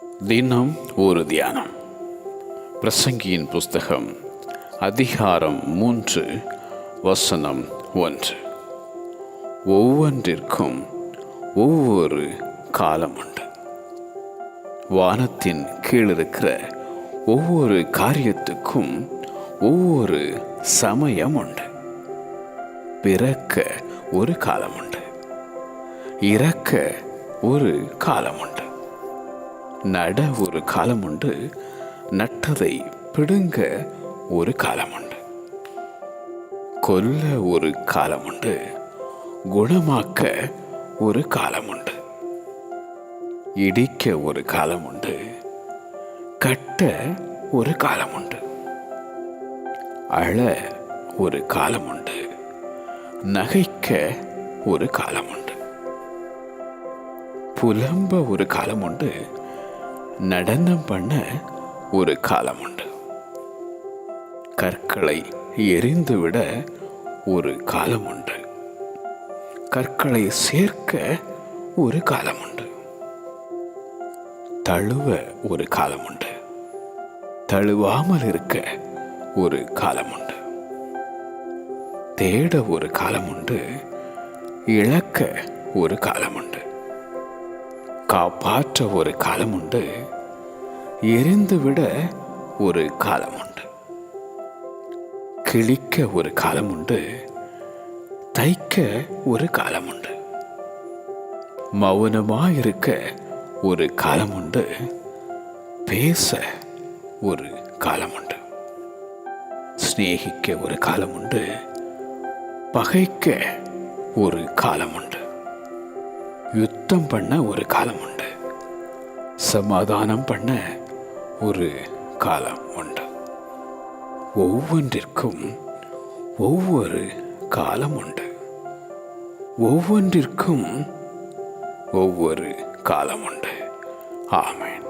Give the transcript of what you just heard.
தினம் ஒரு தியானம். பிரசங்கியின் புஸ்தகம் அதிகாரம் 3 வசனம் 1. ஒவ்வொன்றிற்கும் ஒவ்வொரு காலம் உண்டு. வானத்தின் கீழிருக்கிற ஒவ்வொரு காரியத்துக்கும் ஒவ்வொரு சமயம் உண்டு. பிறக்க ஒரு காலம் உண்டு, இறக்க ஒரு காலம் உண்டு, நட ஒரு காலம் உண்டு, நட்டதை பிடுங்க ஒரு காலம் உண்டு, கொல்ல ஒரு காலம் உண்டு, குணமாக்க ஒரு காலம் உண்டு, இடிக்க ஒரு காலம் உண்டு, கட்ட ஒரு காலம் உண்டு, அழ ஒரு காலம் உண்டு, நகைக்க ஒரு காலம் உண்டு, புலம்ப ஒரு காலம் உண்டு, நடனம் பண்ண ஒரு காலம் உண்டு, கற்களை எரிந்துவிட ஒரு காலம் உண்டு, கற்களை சேர்க்க ஒரு காலம் உண்டு, தழுவ ஒரு காலம் உண்டு, தழுவாமல் இருக்க ஒரு காலம் உண்டு, தேட ஒரு காலம் உண்டு, இழக்க ஒரு காலம் உண்டு, காப்பாற்ற ஒரு காலம் உண்டு, எரிந்துவிட ஒரு காலம் உண்டு, கிழிக்க ஒரு காலம் உண்டு, தைக்க ஒரு காலம் உண்டு, மௌனமாயிருக்க ஒரு காலம் உண்டு, பேச ஒரு காலம் உண்டு, சிநேகிக்க ஒரு காலம் உண்டு, பகைக்க ஒரு காலம் உண்டு, யுத்தம் பண்ண ஒரு காலம் உண்டு, சமாதானம் பண்ண ஒரு காலம் உண்டு. ஒவ்வொன்றிற்கும் ஒவ்வொரு காலம் உண்டு. ஒவ்வொன்றிற்கும் ஒவ்வொரு காலம் உண்டு. ஆமென்.